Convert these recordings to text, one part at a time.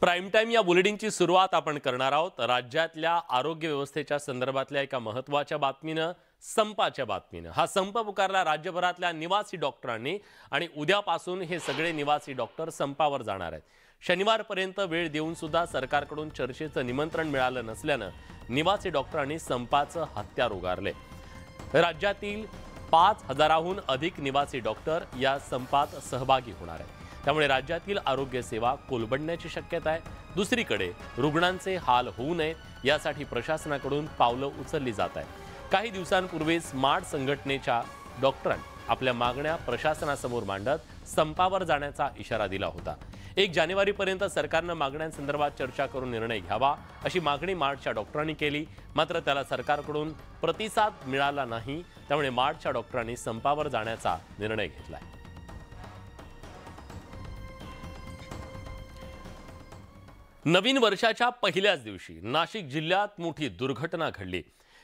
Prime time या बुलेटिनची सुरुवात आपण करणार आहोत राज्यातल्या आरोग्य व्यवस्थेच्या संदर्भातल्या एका महत्त्वाच्या बातमीनं, संपाच्या बातमीनं। हा संप पुकारला राज्यभरातल्या निवासी डॉक्टरांनी आणि उद्यापासून हे सगळे निवासी डॉक्टर संपावर जाणार आहेत। शनिवारपर्यंत वेळ देऊन सुद्धा सरकारकडून चर्चेचं निमंत्रण मिळालं नसल्यानं निवासी डॉक्टरांनी संपाचं हत्यार उगारले। राज्यातील 5000हून अधिक निवासी डॉक्टर या संपात सहभागी होणार आहेत। त्यामुळे राज्यातील आरोग्य सेवा कोलबडण्याची शक्यता आहे। दुसरीकडे रुग्णांचे हाल होऊ नयेत यासाठी प्रशासनाकडून पावलं उचलली जात आहेत। काही दिवसांपूर्वी स्मार्ट संघटनेच्या डॉक्टरांनी आपल्या मागण्या प्रशासनासमोर मांडत संपावर जाण्याचा इशारा दिला होता। 1 जानेवारीपर्यंत सरकारनं मागण्यांसंदर्भात चर्चा करून निर्णय घ्यावा अशी मागणी मार्चच्या डॉक्टरांनी केली, मात्र त्याला सरकारकडून प्रतिसाद मिळाला नाही। त्यामुळे मार्चच्या डॉक्टरांनी संपावर जाण्याचा निर्णय घेतलाय। नवीन वर्षाच्या पहिल्याच दिवशी नाशिक जिल्ह्यात मोठी दुर्घटना घडली।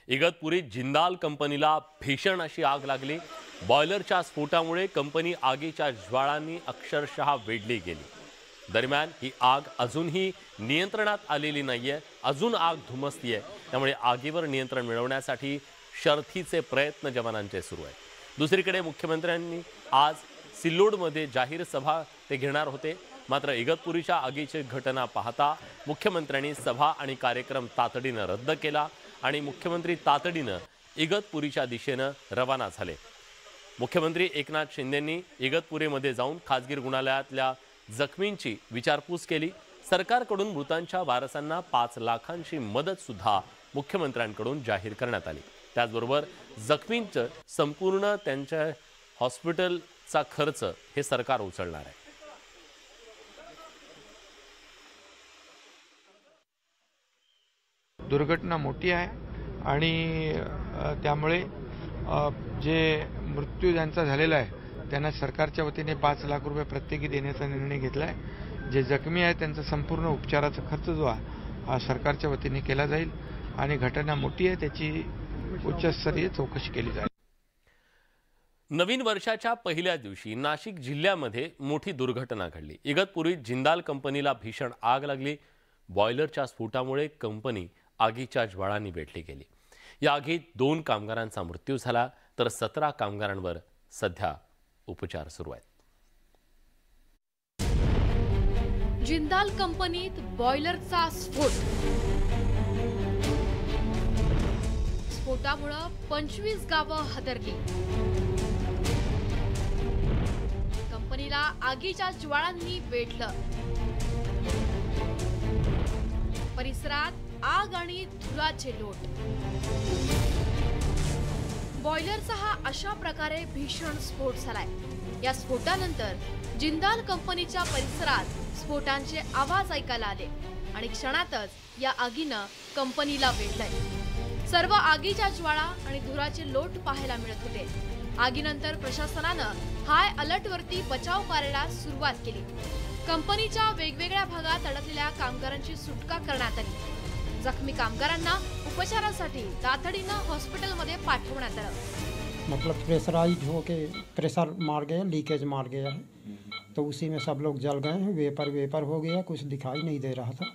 इगतपुरीत जिंदाल कंपनीला भीषण अशी आग लागली। बॉयलरच्या स्फोटामुळे कंपनी आगीच्या ज्वाळांनी अक्षरशः वेढली गेली। दरम्यान ही आग अजूनही नियंत्रणात आलेली नाहीये, अजून आग धुमसतीये। त्यामुळे आगीवर नियंत्रण मिळवण्यासाठी शर्थीचे प्रयत्न जवानांचे सुरू आहेत। दुसरीकडे मुख्यमंत्र्यांनी आज सिल्लोडमध्ये जाहीर सभा ते घेणार होते, मात्र इगतपुरीच्या आगीची घटना पाहता मुख्यमंत्र्यांनी सभा आणि कार्यक्रम तातडीनं रद्द केला आणि मुख्यमंत्री तातडीनं इगतपुरीच्या दिशेनं रवाना झाले। मुख्यमंत्री एकनाथ शिंदेंनी इगतपुरीमध्ये जाऊन खासगी रुग्णालयातल्या जखमींची विचारपूस केली। सरकारकडून मृतांच्या वारसांना 5 लाखांची मदत सुद्धा मुख्यमंत्र्यांकडून जाहीर करण्यात आली। त्याचबरोबर जखमींचं संपूर्ण त्यांच्या हॉस्पिटलचा खर्च हे सरकार उचलणार आहे। दुर्घटना मोठी आहे आणि त्यामुळे जे मृत्यू ज्यांचा झालेला आहे त्यांना सरकारच्या वतीने 5 लाख रुपये प्रत्येकी देण्याचा निर्णय घेतला आहे। जे जखमी आहेत त्यांचा संपूर्ण उपचाराचा खर्च जो आहे हा सरकारच्या वतीने केला जाईल आणि घटना मोठी आहे त्याची उच्चस्तरीय चौकशी केली जाईल। नवीन वर्षाच्या पहिल्या दिवशी नाशिक जिल्ह्यामध्ये मोठी दुर्घटना घडली। इगतपुरीत जिंदाल कंपनीला भीषण आग लागली। बॉयलरच्या स्फोटामुळे कंपनी आगीच्या ज्वाळांनी वेढली गेली। या आगीत 2 कामगारांचा मृत्यू झाला तर 17 कामगारांवर सध्या उपचार सुरू आहेत। जिंदाल कंपनीत बॉयलरचा स्फोट, स्फोटामुळे 25 गावं हादरली। कंपनीला आगीच्या ज्वाळांनी वेढलं। परिसरात आग आणि धुराचे लोट। बॉयलरचा हा अशा प्रकारे भीषण स्फोट झालाय। या स्फोटानंतर जिंदाल कंपनीच्या परिसरात स्फोटांचे आवाज ऐकायला आले आणि क्षणातच या आगीनं कंपनीला वेढलंय। सर्व आगीच्या ज्वाळा आणि धुराचे लोट पाहायला मिळत होते। आगीनंतर प्रशासनानं हाय अलर्ट वरती बचाव कार्याला सुरुवात केली। कंपनीच्या वेगवेगळ्या भागात अडकलेल्या कामगारांची सुटका करण्यात आली। जखमी कामगारांना उपचारासाठी तातडीनं हॉस्पिटलमध्ये पाठवण्यात आलं। मतलब प्रेशराइज होके प्रेशर मार गया, लीकेज मार गया है, तो उसी में सब लोग जल गए हैं। वेपर हो गया, कुछ दिखाई नहीं दे रहा था,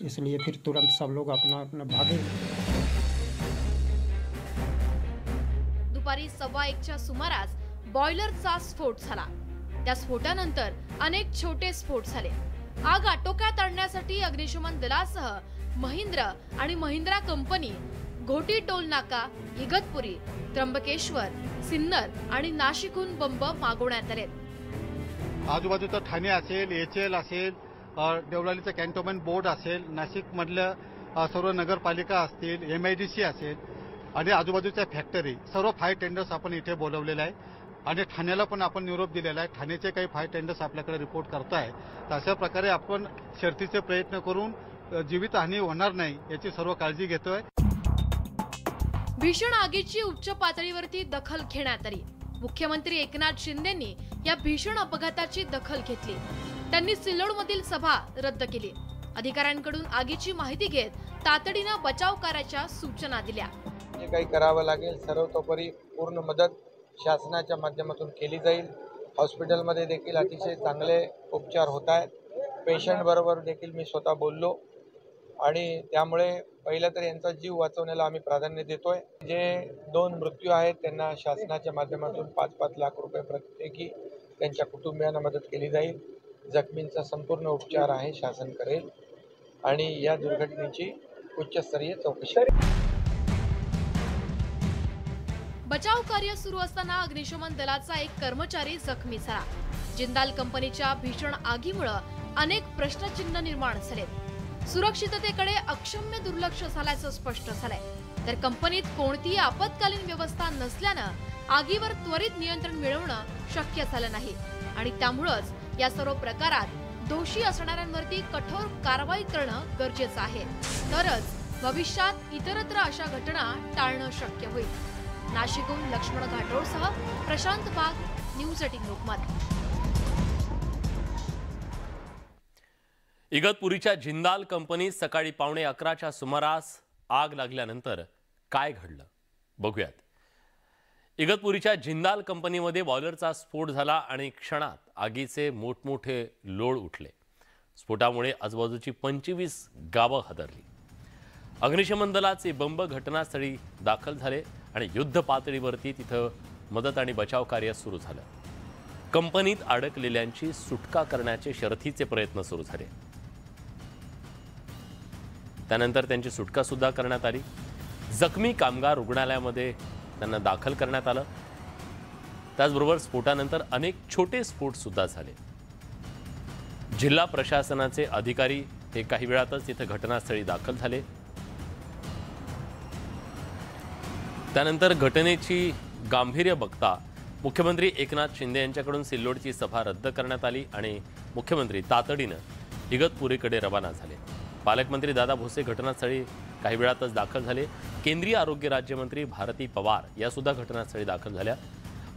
इसलिए फिर तुरंत सब लोग अपना अपना भागे। दुपारी 1:15च्या सुमारास बॉयलरचा स्फोट झाला। त्या स्फोटानंतर अनेक छोटे स्फोट झाले। आग आटोक्यात आणण्यासाठी अग्निशमन दलासह महिंद्र आणि महिंद्रा कंपनी घोटी टोल नाका, इगतपुरी, त्र्यंबकेश्वर, सिन्नर आणि नाशिकहून बंब मागवण्यात आले। आजूबाजूचा ठाणे असेल, एचएल असेल, देवळालीचा कॅन्टोन्मेंट बोर्ड असेल, नाशिक मधल्या सर्व नगरपालिका असतील, MIDC असेल आणि आजूबाजूच्या फॅक्टरी, सर्व फायर टेंडर्स आपण इथे बोलवलेले आहे आणि ठाण्याला पण आपण निरोप दिलेला आहे। ठाण्याचे काही फायर टेंडर्स आपल्याकडे रिपोर्ट करताय। तर अशा प्रकारे आपण शर्थीचे प्रयत्न करून जीवितहानी होणार नाही याची सर्व काळजी घेतोय। भीषण आगीची उच्च पातळीवरती दखल घेण्यात आली। मुख्यमंत्री एकनाथ शिंदेंनी या भीषण अपघाताची दखल घेतली। त्यांनी सिल्लोडमधील सभा रद्द केली। अधिकाऱ्यांकडून आगीची माहिती घेत तातडीनं बचाव कार्याच्या सूचना दिल्या। जे काही करावं लागेल सर्वतोपरी पूर्ण मदत शासनाच्या माध्यमातून केली जाईल। हॉस्पिटलमध्ये देखील अतिशय चांगले उपचार होत आहेत पेशंट बरोबर देखील मी स्वतः बोललो आणि त्यामुळे पहिलं तर यांचा जीव वाचवण्याला आम्ही प्राधान्य देतोय. जे 2 मृत्यू आहेत त्यांना शासनाच्या माध्यमातून 5-5 लाख रुपये प्रत्येकी त्यांच्या कुटुंबियांना मदत केली जाईल. जखमींचा संपूर्ण उपचार आहे, शासन करेल आणि या दुर्घटनेची उच्चस्तरीय चौकशी. बचाव कार्य सुरू असताना अग्निशमन दलाचा एक कर्मचारी जखमी झाला. जिंदाल कंपनीच्या भीषण आगीमुळे अनेक प्रश्नचिन्ह निर्माण झाले. सुरक्षिततेकडे अक्षम्य दुर्लक्ष झाल्याचं स्पष्ट झालंय. तर कंपनीत कोणतीही आपत्कालीन व्यवस्था नसल्यानं आगीवर त्वरित नियंत्रण मिळवणं शक्य झालं नाही आणि त्यामुळेच या सर्व प्रकारात दोषी असणाऱ्यांवरती कठोर कारवाई करणं गरजेचं आहे. तरच भविष्यात इतरत्र अशा घटना टाळणं शक्य होईल. नाशिकहून लक्ष्मण घाटोळसह प्रशांत बाग, न्यूज 18 लोकमत. इगतपुरीच्या जिंदाल कंपनीत सकाळी 11:15च्या सुमारास आग लागल्यानंतर काय घडलं बघूयात. इगतपुरीच्या जिंदाल कंपनीमध्ये बॉयलरचा स्फोट झाला आणि क्षणात आगीचे मोठमोठे लोळ उठले. स्फोटामुळे आजूबाजूची 25 गावं हादरली. अग्निशमन दलाचे बंब घटनास्थळी दाखल झाले आणि युद्ध पातळीवरती तिथं मदत आणि बचाव कार्य सुरू झालं. कंपनीत अडकलेल्यांची सुटका करण्याचे शर्थीचे प्रयत्न सुरू झाले. त्यानंतर त्यांची सुटका सुद्धा करण्यात आली. जखमी कामगार रुग्णालयामध्ये त्यांना दाखल करण्यात आलं. त्याचबरोबर स्फोटानंतर अनेक छोटे स्फोट सुद्धा झाले. जिल्हा प्रशासनाचे अधिकारी हे काही वेळातच तिथे घटनास्थळी दाखल झाले. त्यानंतर घटनेची गांभीर्य बघता मुख्यमंत्री एकनाथ शिंदे यांच्याकडून सिल्लोडची सभा रद्द करण्यात आली आणि मुख्यमंत्री तातडीनं इगतपुरीकडे रवाना झाले. पालकमंत्री दादा भुसे घटनास्थळी काही वेळातच दाखल झाले. केंद्रीय आरोग्य राज्यमंत्री भारती पवार या सुद्धा घटनास्थळी दाखल झाल्या.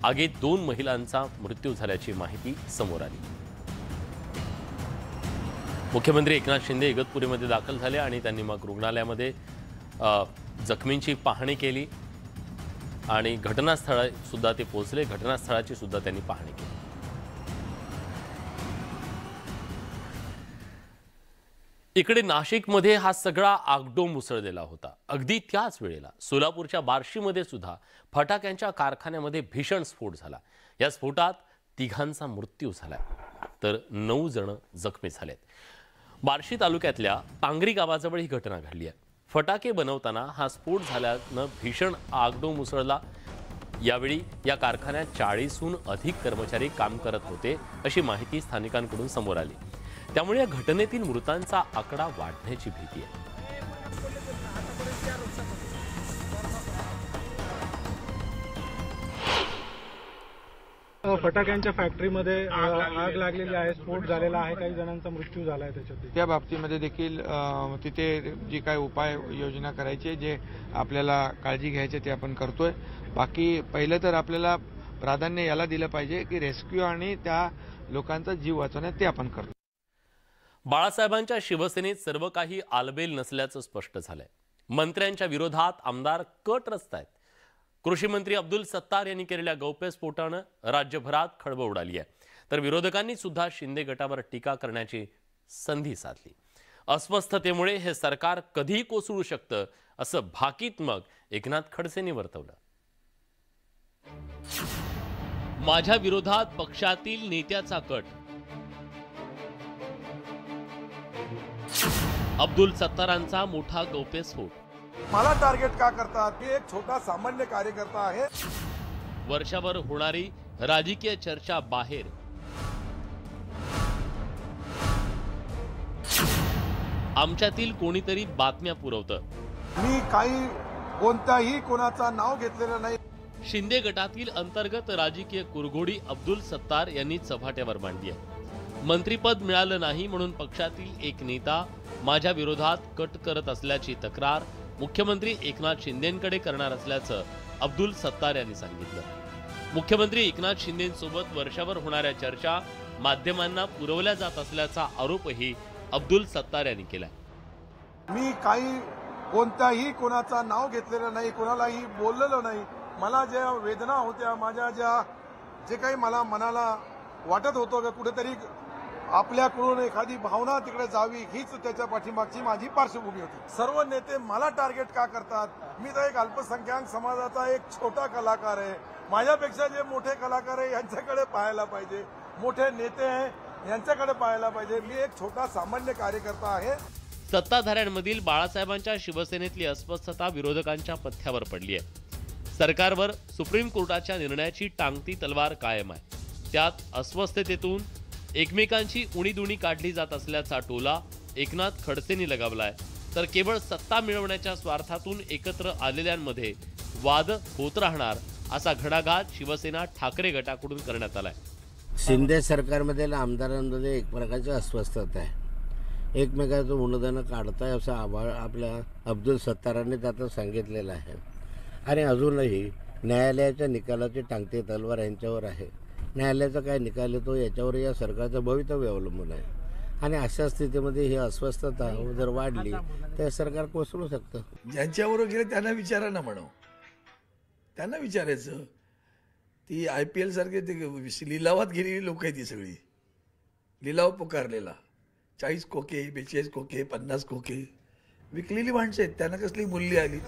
आगीत 2 महिलांचा मृत्यू झाल्याची माहिती समोर आली. मुख्यमंत्री एकनाथ शिंदे इगतपुरीमध्ये दाखल झाले आणि त्यांनी मग रुग्णालयामध्ये जखमींची पाहणी केली आणि घटनास्थळी सुद्धा ते पोहोचले. घटनास्थळाची सुद्धा त्यांनी पाहणी केली. इकडे नाशिकमध्ये हा सगळा आगडोंब उसळलेला होता. अगदी त्याच वेळेला सोलापूरच्या बार्शीमध्ये सुद्धा फटाक्यांच्या कारखान्यामध्ये भीषण स्फोट झाला. या स्फोटात 3घांचा मृत्यू झालाय तर 9 जण जखमी झालेत. बार्शी तालुक्यातल्या पांगरी गावाजवळ ही घटना घडली आहे. फटाके बनवताना हा स्फोट झाल्यानं भीषण आगडोंब उसळला. यावेळी या कारखान्यात 40हून अधिक कर्मचारी काम करत होते अशी माहिती स्थानिकांकडून समोर आली. त्यामुळे या घटनेतील मृतांचा आकडा वाढण्याची भीती आहे. फटाक्यांच्या फॅक्टरीमध्ये आग लागलेली आहे, स्फोट झालेला आहे, काही जणांचा मृत्यू झाला आहे. त्याच्यात त्या बाबतीमध्ये देखील तिथे जी काय उपाय योजना करायची जे आपल्याला काळजी घ्यायची ते आपण करतोय. बाकी पहिलं तर आपल्याला प्राधान्य याला दिलं पाहिजे की रेस्क्यू आणि त्या लोकांचा जीव वाचवण्यात ते आपण करतो. बाळासाहेबांच्या शिवसेनेत सर्व काही आलबेल नसल्याचं स्पष्ट झालंय. मंत्र्यांच्या विरोधात आमदार कट रचतायत. कृषी मंत्री अब्दुल सत्तार यांनी केलेल्या गौप्यस्फोटानं राज्यभरात खळबळ उडाली आहे. तर विरोधकांनी सुद्धा शिंदे गटावर टीका करण्याची संधी साधली. अस्वस्थतेमुळे हे सरकार कधी कोसळू शकतं असं भाकीत मग एकनाथ खडसेंनी वर्तवलं. माझ्या विरोधात पक्षातील नेत्याचा कट. अब्दुल सत्तारांचा मोठा गौप्यस्फोट. मला टार्गेट का करतात? मी एक छोटा सामान्य कार्यकर्ता आहे. वर्षावर होणारी राजकीय चर्चा बाहेर. आमच्यातील कोणीतरी बातम्या पुरवतं. मी कोणत्याही कोणाचा नाव घेतलेलं नाही. शिंदे गटातील अंतर्गत राजकीय कुरघोडी अब्दुल सत्तार यांनी चव्हाट्यावर मांडली आहे. मंत्रीपद मिळालं नाही म्हणून पक्षातील एक नेता माझ्या विरोधात कट करत असल्याची तक्रार मुख्यमंत्री एकनाथ शिंदेंकडे करणार असल्याचं अब्दुल सत्तार यांनी सांगितलं. मुख्यमंत्री एकनाथ शिंदेंसोबत वर्षावर होणाऱ्या चर्चा माध्यमांना पुरवल्या जात असल्याचा आरोपही अब्दुल सत्तार यांनी केलाय. मी कोणत्याही कोणाचा नाव घेतलेलं नाही, कोणालाही बोललेलो नाही. मला ज्या वेदना होत्या, माझ्या जे काही मला मनाला वाटत होतं की कुठेतरी आपल्याकडून एखादी भावना तिकडे जावी हीच त्याच्या पाठीमागची माझी पार्श्वभूमी होती. सर्व नेते मला टार्गेट का करतात? मी तर एक अल्पसंख्याक समाजाचा एक छोटा कलाकार आहे. माझ्यापेक्षा जे मोठे कलाकार आहे यांच्याकडे पाहायला पाहिजे, मोठे नेते आहे यांच्याकडे पाहायला पाहिजे. मी एक छोटा सामान्य कार्यकर्ता आहे. सत्ताधाऱ्यांमधील बाळासाहेबांच्या शिवसेनेतली अस्वस्थता विरोधकांच्या पथ्यावर पडली आहे. सरकारवर सुप्रीम कोर्टाच्या निर्णयाची टांगती तलवार कायम आहे. त्यात अस्वस्थतेतून एकमेकांची उणीदुणी काढली जात असल्याचा टोला एकनाथ खडसेंनी लगावलाय. तर केवळ सत्ता मिळवण्याच्या स्वार्थातून एकत्र आलेल्यांमध्ये वाद होत राहणार असा घणाघात शिवसेना ठाकरे गटाकडून करण्यात आलाय. शिंदे सरकारमधील आमदारांमध्ये एक प्रकारची अस्वस्थता आहे. एकमेकाचं उणदणं काढताय असं आपल्या अब्दुल सत्तारांनी आता सांगितलेलं आहे. आणि अजूनही न्यायालयाच्या निकालाची टांगती तलवार यांच्यावर आहे. न्यायालयाचा काय निकाल येतो याच्यावर या सरकारचं भवितव्य अवलंबून आहे. आणि अशा स्थितीमध्ये ही अस्वस्थता जर वाढली तर सरकार कोसळू शकतं. ज्यांच्याबरोबर गेले त्यांना विचारा ना म्हणू, त्यांना विचारायचं. ती IPL सारखे ते लिलावात गेलेली लोक आहेत. ती सगळी लिलाव पुकारलेला 40 खोके 42 खोके 50 खोके विकलेली माणसं आहेत. त्यांना कसली मूल्य आली?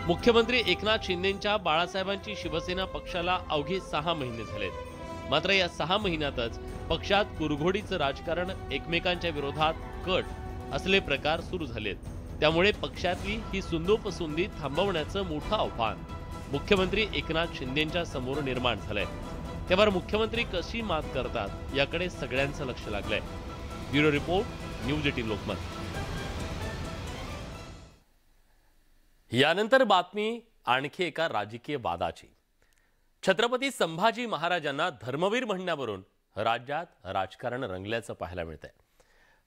मुख्यमंत्री एकनाथ शिंदेंच्या बाळासाहेबांची शिवसेना पक्षाला अवघे 6 महिने झालेत. मात्र या 6 महिन्यातच पक्षात कुरघोडीचं राजकारण, एकमेकांच्या विरोधात कट असले प्रकार सुरू झालेत. त्यामुळे पक्षातली ही सुंदोपसुंदी थांबवण्याचं मोठं आव्हान मुख्यमंत्री एकनाथ शिंदेंच्या समोर निर्माण झालंय. त्यावर मुख्यमंत्री कशी मात करतात याकडे सगळ्यांचं लक्ष लागलंय. Bureau report, news 18 Lokmat. यानंतर बातमी आणखी एका राजकीय वादाची. छत्रपती संभाजी महाराजांना धर्मवीर म्हणण्यावरून राज्यात राजकारण रंगल्याचं पाहायला मिळतंय.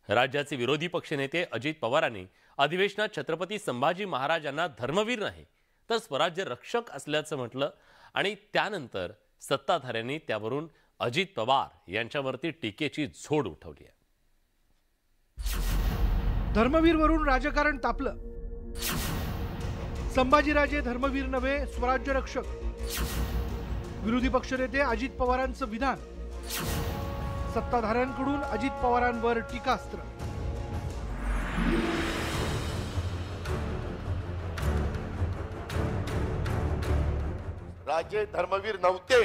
राज्याचे विरोधी पक्षनेते अजित पवारांनी अधिवेशनात छत्रपती संभाजी महाराजांना धर्मवीर नाही तर स्वराज्य रक्षक असल्याचं म्हटलं आणि त्यानंतर सत्ताधाऱ्यांनी त्यावरून अजित पवार यांच्यावरती टीकेची झोड उठवली आहे. धर्मवीरवरून राजकारण तापलं. संभाजीराजे धर्मवीर नव्हे, स्वराज्य रक्षक. विरोधी पक्षनेते अजित पवारांचं विधान. सत्ताधाऱ्यांकडून अजित पवारांवर टीकास्त्र. राजे धर्मवीर नव्हते.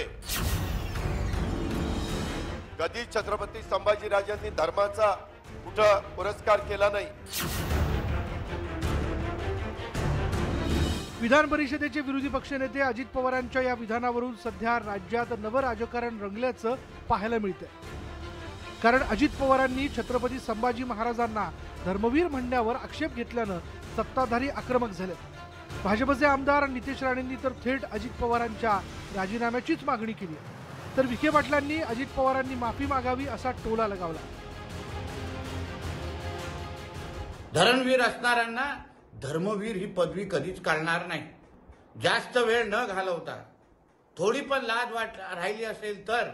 कधी छत्रपती संभाजीराजांनी धर्माचा कुठं पुरस्कार केला नाही. विधान परिषदेचे विरोधी पक्षनेते अजित पवारांच्या या विधानावरून सध्या राज्यात नवं राजकारण रंगल्याचं पाहायला मिळतंय. कारण अजित पवारांनी छत्रपती संभाजी महाराजांना धर्मवीर म्हणण्यावर आक्षेप घेतल्यानं सत्ताधारी आक्रमक झाले. भाजपचे आमदार नितेश राणेंनी तर थेट अजित पवारांच्या राजीनाम्याचीच मागणी केली. तर विखे पाटलांनी अजित पवारांनी माफी मागावी असा टोला लगावला. धरणवीर असणाऱ्यांना धर्मवीर ही पदवी कधीच कळणार नाही. जास्त वेळ न घालवता थोडी पण लाज राहिली असेल तर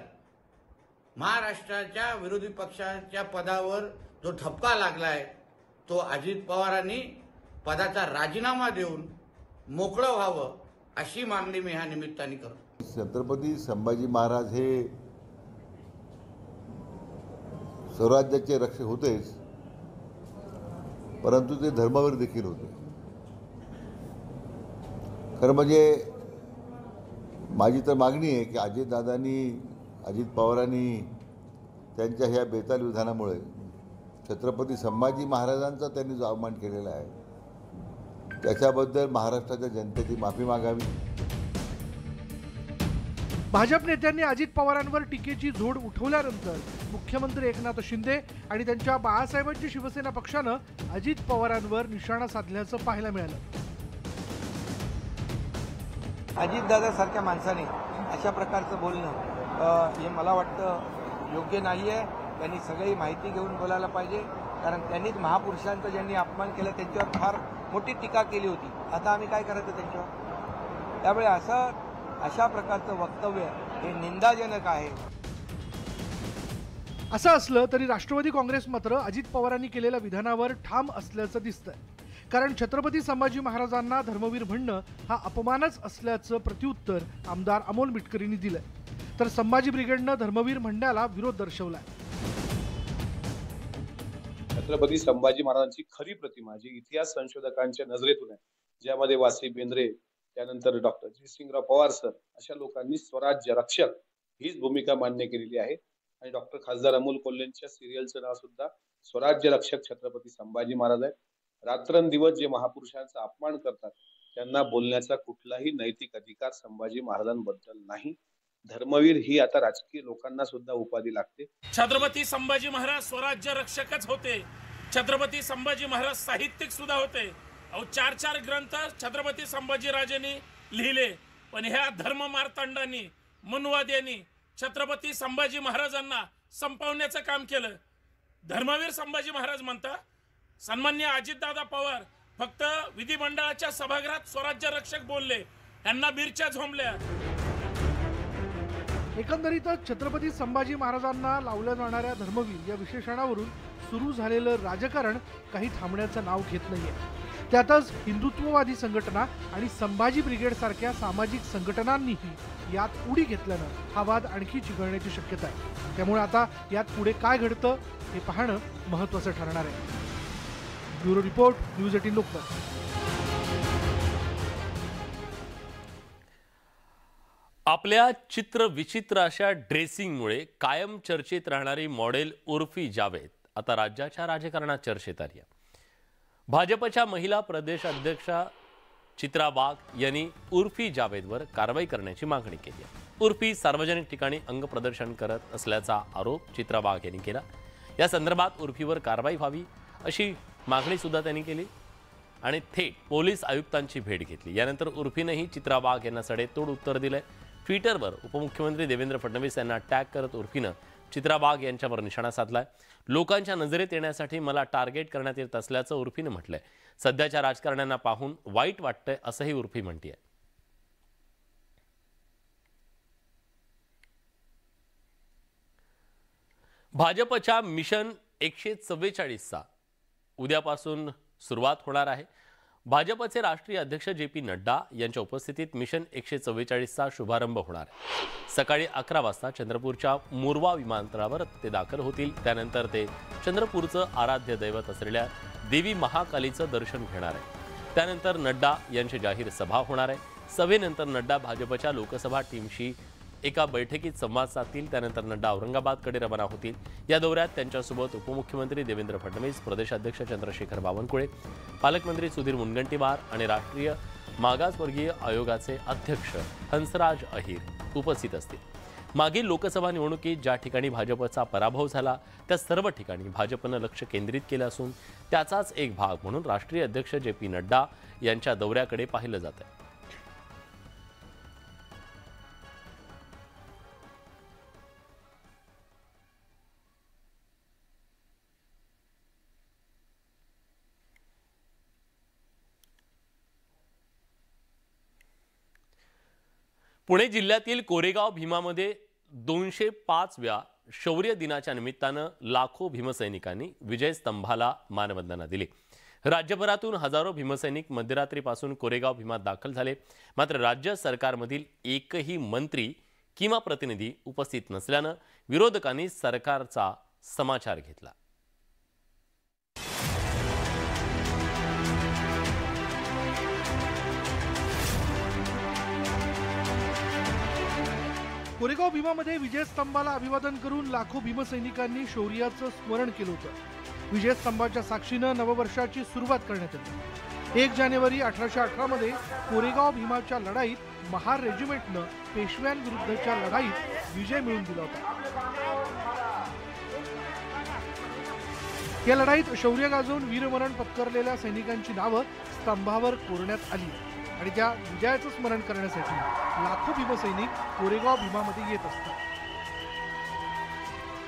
महाराष्ट्राच्या विरोधी पक्षाच्या पदावर जो ठपका लागलाय तो अजित पवारांनी पदाचा राजीनामा देऊन मोकळं व्हावं अशी मागणी मी ह्या निमित्ताने करतो. छत्रपती संभाजी महाराज हे स्वराज्याचे रक्षक होतेच, परंतु ते धर्मवीर देखील होते. खरं म्हणजे माझी तर मागणी आहे की अजित पवारांनी त्यांच्या ह्या बेताल विधानामुळे छत्रपती संभाजी महाराजांचा त्यांनी जो अवमान केलेला आहे त्याच्याबद्दल महाराष्ट्राच्या जनतेची माफी मागावी. भाजप नेत्यांनी अजित पवारांवर टीकेची झोड उठवल्यानंतर मुख्यमंत्री एकनाथ शिंदे आणि त्यांच्या बाळासाहेबांची शिवसेना पक्षानं अजित पवारांवर निशाणा साधल्याचं पाहायला मिळालं. अजितदादासारख्या माणसाने अशा प्रकारचं बोलणं हे मला वाटतं योग्य नाही आहे. त्यांनी सगळी माहिती घेऊन बोलायला पाहिजे. कारण त्यांनीच महापुरुषांचा ज्यांनी अपमान केला त्यांच्यावर फार मोठी टीका केली होती. आता आम्ही काय करायचं त्यांच्यावर? त्यामुळे अशा प्रकारचं वक्तव्य हे निंदाजनक आहे. असं असलं तरी राष्ट्रवादी काँग्रेस मात्र अजित पवारांनी केलेल्या विधानावर ठाम असल्याचं दिसतंय. कारण छत्रपती संभाजी महाराजांना धर्मवीर म्हणणं हा अपमानच असल्याचं प्रत्युत्तर आमदार अमोल मिटकरींनी दिलंय. तर संभाजी ब्रिगेडनं धर्मवीर म्हणण्याला विरोध दर्शवलाय. छत्रपती संभाजी महाराजांची खरी प्रतिमा जी इतिहास संशोधकांच्या नजरेतून आहे, ज्यामध्ये वासी बेंद्रे, त्यानंतर डॉक्टर जयसिंगराव पवार सर अशा लोकांनी स्वराज्य रक्षक हीच भूमिका मान्य केलेली आहे. आणि डॉक्टर खासदार अमोल कोल्हेंच्या सिरियलचं नाव सुद्धा स्वराज्य रक्षक छत्रपती संभाजी महाराज आहे. रात्रंदिवस जे महापुरुषांचा अपमान करतात त्यांना बोलण्याचा कुठलाही नैतिक अधिकार संभाजी महाराजांबद्दल नाही. धर्मवीर ही आता राजकीय लोकांना सुद्धा उपाधी लागते. छत्रपती संभाजी महाराज स्वराज्य रक्षकच होते. छत्रपती संभाजी महाराज साहित्यिक सुद्धा होते. अहो 4 ग्रंथ छत्रपती संभाजीराजांनी लिहिले, पण ह्या धर्म मार्तंडांनी मनुवाद्यांनी छत्रपती संभाजी महाराजांना संपवण्याचं काम केलं. धर्मवीर संभाजी महाराज म्हणता सन्माननीय अजितदादा पवार फक्त विधिमंडळाच्या सभागृहात स्वराज्य रक्षक बोलले, यांना मिरच्या झोंबल्या. एकंदरीतच छत्रपती संभाजी महाराजांना लावल्या जाणाऱ्या धर्मवीर या विशेषणावरून सुरू झालेलं राजकारण काही थांबण्याचं नाव घेत नाहीये. त्यातच हिंदुत्ववादी संघटना आणि संभाजी ब्रिगेड सारख्या सामाजिक संघटनांनीही यात उडी घेतल्यानं हा वाद आणखी चिघळण्याची शक्यता आहे. त्यामुळे आता यात पुढे काय घडतं हे पाहणं महत्त्वाचं ठरणार आहे. Bureau report, news 18 Lokmat. आपल्या चित्र विचित्र अशा ड्रेसिंगमुळे कायम चर्चेत राहणारी मॉडेल उर्फी जावेद आता राज्याच्या राजकारणात चर्चेत आली आहे. भाजपच्या महिला प्रदेश अध्यक्षा चित्रा वाघ यांनी उर्फी जावेदवर कारवाई करण्याची मागणी केली आहे. उर्फी सार्वजनिक ठिकाणी अंग प्रदर्शन करत असल्याचा आरोप चित्रा वाघ यांनी केला. या संदर्भात उर्फीवर कारवाई व्हावी अशी मागणी सुद्धा त्यांनी केली आणि थेट पोलीस आयुक्तांची भेट घेतली. यानंतर उर्फीनेही चित्रा वाघ यांना सडेतोड उत्तर दिलंय. ट्विटरवर उपमुख्यमंत्री देवेंद्र फडणवीस यांना टॅग करत उर्फीनं चित्रा वाघ यांच्यावर निशाणा साधलाय. लोकांच्या नजरेत येण्यासाठी मला टार्गेट करण्यात येत असल्याचं उर्फीनं म्हटलंय. सध्याच्या राजकारण्यांना पाहून वाईट वाटतंय असंही उर्फी म्हणतेय. भाजपच्या मिशन 144चा उद्यापासून सुरुवात होणार आहे. भाजपचे राष्ट्रीय अध्यक्ष JP नड्डा यांच्या उपस्थितीत मिशन 144चा शुभारंभ होणार आहे. सकाळी 11 वाजता चंद्रपूरच्या मोरवा विमानतळावर ते दाखल होतील. त्यानंतर ते चंद्रपूरचं आराध्य दैवत असलेल्या देवी महाकालीचं दर्शन घेणार आहे. त्यानंतर नड्डा यांची जाहीर सभा होणार आहे. सभेनंतर नड्डा भाजपच्या लोकसभा टीमशी एका बैठकीत संवाद साधतील. त्यानंतर नड्डा औरंगाबादकडे रवाना होतील. या दौऱ्यात त्यांच्यासोबत उपमुख्यमंत्री देवेंद्र फडणवीस, प्रदेशाध्यक्ष चंद्रशेखर बावनकुळे, पालकमंत्री सुधीर मुनगंटीवार आणि राष्ट्रीय मागासवर्गीय आयोगाचे अध्यक्ष हंसराज अहिर उपस्थित असतील. मागील लोकसभा निवडणुकीत ज्या ठिकाणी भाजपचा पराभव झाला त्या सर्व ठिकाणी भाजपनं लक्ष केंद्रित केलं असून त्याचाच एक भाग म्हणून राष्ट्रीय अध्यक्ष JP नड्डा यांच्या दौऱ्याकडे पाहिलं जात आहे. पुणे जिल्ह्यातील कोरेगाव भीमामध्ये 205व्या शौर्य दिनाच्या निमित्तानं लाखो भीमसैनिकांनी विजय स्तंभाला मानवंदना दिली. राज्यभरातून हजारो भीमसैनिक मध्यरात्रीपासून कोरेगाव भीमात दाखल झाले. मात्र राज्य सरकारमधील एकही मंत्री किंवा प्रतिनिधी उपस्थित नसल्यानं विरोधकांनी सरकारचा समाचार घेतला. कोरेगाव भीमामध्ये विजयस्तंभाला अभिवादन करून लाखो भीमसैनिकांनी शौर्याचं स्मरण केलं होतं. विजयस्तंभाच्या साक्षीनं नववर्षाची सुरुवात करण्यात आली. 1 जानेवारी 1818 मध्ये कोरेगाव भीमाच्या लढाईत महार रेजिमेंटनं पेशव्यांविरुद्धच्या लढाईत विजय मिळवून दिला होता. या लढाईत शौर्य गाजवून वीरमरण पत्करलेल्या सैनिकांची नावं स्तंभावर कोरण्यात आली आणि त्या विजयाचं स्मरण करण्यासाठी लाखो भीमसैनिक कोरेगाव भीमामध्ये येत असतात.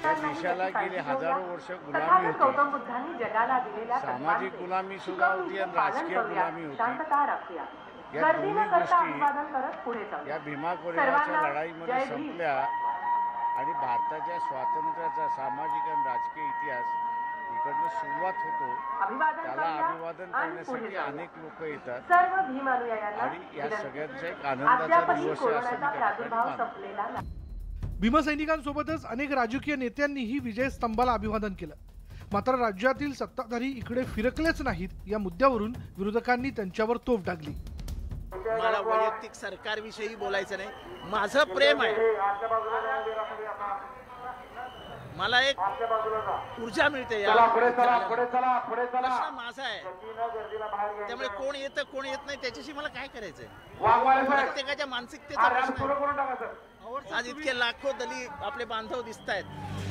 या देशाला गेले हजारो वर्ष गुलामी होती. सामाजिक गुलामी सुद्धा होती आणि राजकीय गुलामी होती. या दोन्ही गोष्टी या भीमा कोरेगावच्या लढाईमध्ये संपल्या आणि भारताच्या स्वातंत्र्याचा सामाजिक आणि राजकीय इतिहास इकडनं सुरुवात होतो. त्याला अभिवादन करण्यासाठी अनेक लोक येतात आणि या सगळ्यांचा एक आनंदाचा दिवस आहे असं मी त्या ठिकाणी मानतो. भीमसैनिकांसोबतच अनेक राजकीय नेत्यांनीही विजय स्तंभाला अभिवादन केलं. मात्र राज्यातील सत्ताधारी इकडे फिरकलेच नाहीत या मुद्द्यावरून विरोधकांनी त्यांच्यावर तोफ डागली। मला वैयक्तिक सरकारविषयी बोलायचं नाही, माझं प्रेम आहे, मला एक ऊर्जा मिळते या प्रश्न माझा आहे, त्यामुळे कोण येतं कोण येत नाही त्याच्याशी मला काय करायचंय, प्रत्येकाच्या मानसिकतेचा प्रश्न आहे। आज इतके लाखो दलित आपले बांधव दिसत आहेत।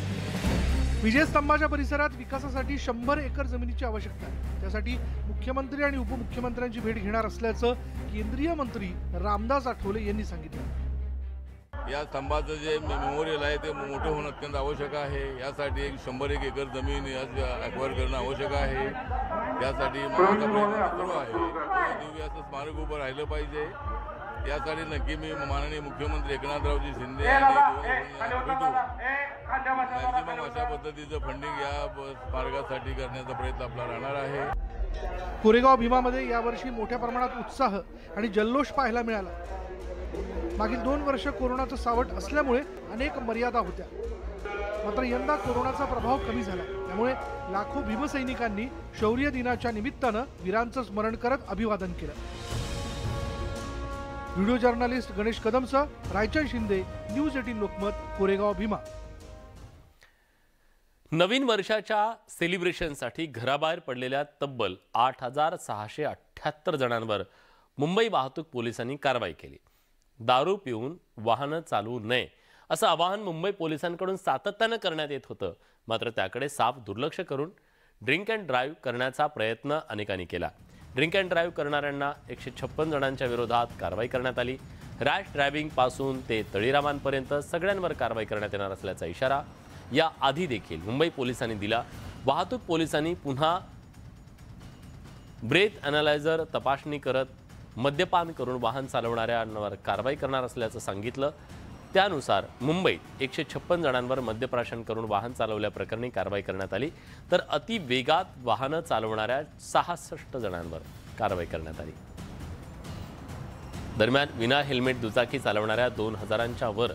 विजयस्तंभाच्या परिसरात विकासासाठी 100 एकर जमिनीची आवश्यकता आहे। त्यासाठी मुख्यमंत्री आणि उपमुख्यमंत्र्यांची भेट घेणार असल्याचं केंद्रीय मंत्री रामदास आठवले यांनी सांगितलं। या स्तंभाचं जे मेमोरियल आहे ते मोठं होणं अत्यंत आवश्यक आहे। यासाठी 100 एकर जमीन ॲक्वायर करणं आवश्यक आहे। त्यासाठी माझा प्रयत्न सुरू आहे। दिव्य असं स्मारक उभं राहिलं पाहिजे। यासाठी नक्की मी माननीय मुख्यमंत्री एकनाथरावजी शिंदे यांनी भेटू मॅक्झिमम अशा पद्धतीचं फंडिंग या स्मारकासाठी करण्याचा प्रयत्न आपला राहणार आहे। कोरेगाव भीमामध्ये यावर्षी मोठ्या प्रमाणात उत्साह आणि जल्लोष पाहायला मिळाला। मागील 2 वर्ष कोरोनाचं सावट असल्यामुळे अनेक मर्यादा होत्या, मात्र यंदा कोरोनाचा प्रभाव कमी झाला, त्यामुळे लाखो भीमसैनिकांनी शौर्य दिनाच्या निमित्तानं वीरांचं स्मरण करत अभिवादन केलं। व्हिडिओ जर्नलिस्ट गणेश कदमसह रायचंद शिंदे, न्यूज 18 लोकमत, कोरेगाव भीमा। नवीन वर्षाच्या सेलिब्रेशनसाठी घराबाहेर पडलेल्या तब्बल 8678 जणांवर मुंबई वाहतूक पोलिसांनी कारवाई केली। दारू पिऊन वाहनं चालवू नये असं आवाहन मुंबई पोलिसांकडून सातत्यानं करण्यात येत होतं, मात्र त्याकडे साफ दुर्लक्ष करून ड्रिंक अँड ड्राईव्ह करण्याचा प्रयत्न अनेकांनी केला। ड्रिंक अँड ड्राईव्ह करणाऱ्यांना 156 जणांच्या विरोधात कारवाई करण्यात आली। रॅश ड्रायव्हिंग पासून ते तळीरामांपर्यंत सगळ्यांवर कारवाई करण्यात येणार असल्याचा इशारा या आधी देखील मुंबई पोलिसांनी दिला। वाहतूक पोलिसांनी पुन्हा ब्रेथ अॅनालायझर तपासणी करत मद्यपान करून वाहन चालवणाऱ्यांवर कारवाई करणार असल्याचं सांगितलं। त्यानुसार मुंबईत 156 जणांवर मद्यप्राशन करून वाहन चालवल्याप्रकरणी कारवाई करण्यात आली, तर अति वेगात वाहनं चालवणाऱ्या 66 जणांवर कारवाई करण्यात आली। दरम्यान विना हेल्मेट दुचाकी चालवणाऱ्या 2000च्या वर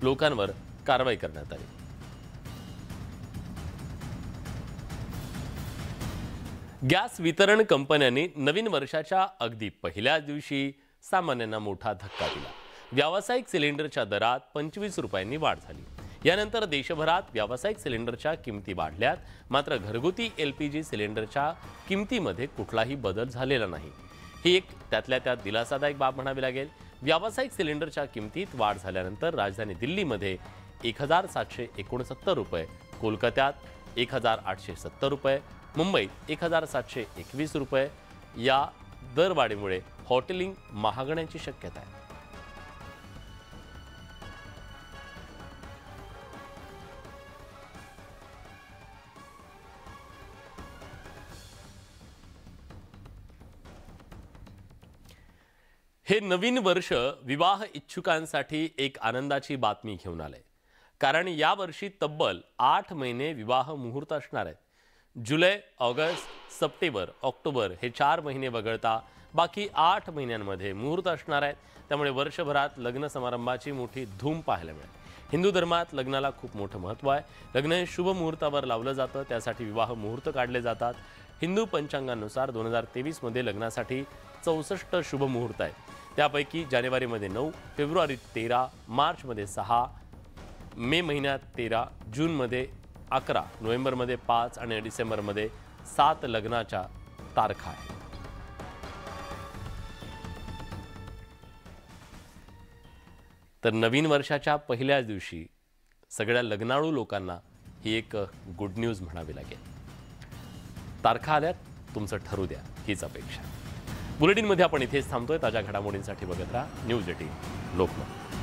लोकांवर कारवाई करण्यात आली। गॅस वितरण कंपन्यांनी नवीन वर्षाच्या अगदी पहिल्याच दिवशी सामान्यांना मोठा धक्का दिला। व्यावसायिक सिलेंडरच्या दरात 25 रुपयांनी वाढ झाली। यानंतर देशभरात व्यावसायिक सिलेंडरच्या किमती वाढल्यात, मात्र घरगुती LPG सिलेंडरच्या किमतीमध्ये कुठलाही बदल झालेला नाही। ही एक त्यातल्या त्यात दिलासादायक बाब म्हणावी लागेल। व्यावसायिक सिलेंडरच्या किमतीत वाढ झाल्यानंतर राजधानी दिल्लीमध्ये 1769 रुपये, कोलकात्यात 1870 रुपये, मुंबईत 1721 रुपये या दरवाढीमुळे हॉटेलिंग महागण्याची शक्यता आहे। हे नवीन वर्ष विवाह इच्छुकांसाठी एक आनंदाची बातमी घेऊन आले, कारण यावर्षी तब्बल 8 महिने विवाह मुहूर्त असणार आहेत। जुलै, ऑगस्ट, सप्टेंबर, ऑक्टोबर हे 4 महिने वगळता बाकी 8 महिन्यांमध्ये मुहूर्त असणार आहेत। त्यामुळे वर्षभरात लग्न समारंभाची मोठी धूम पाहायला मिळेल। हिंदू धर्मात लग्नाला खूप मोठं महत्त्व आहे। लग्न हे शुभ मुहूर्तावर लावलं जातं, त्यासाठी विवाह मुहूर्त काढले जातात। हिंदू पंचांगानुसार 2023 मध्ये लग्नासाठी 64 शुभ मुहूर्त आहेत। त्यापैकी जानेवारीमध्ये 9, फेब्रुवारीत 13, मार्चमध्ये 6, मे महिन्यात 13, जूनमध्ये 11, नोव्हेंबरमध्ये 5 आणि डिसेंबरमध्ये 7 लग्नाच्या तारखा आहेत। तर नवीन वर्षाच्या पहिल्याच दिवशी सगळ्या लग्नाळू लोकांना ही एक गुड न्यूज म्हणावी लागेल। तारखा आल्यात, तुमचं ठरू द्या हीच अपेक्षा। बुलेटिनमध्ये आपण इथेच थांबतोय। ताज्या घडामोडींसाठी बघत राहा न्यूज 18 लोकमत।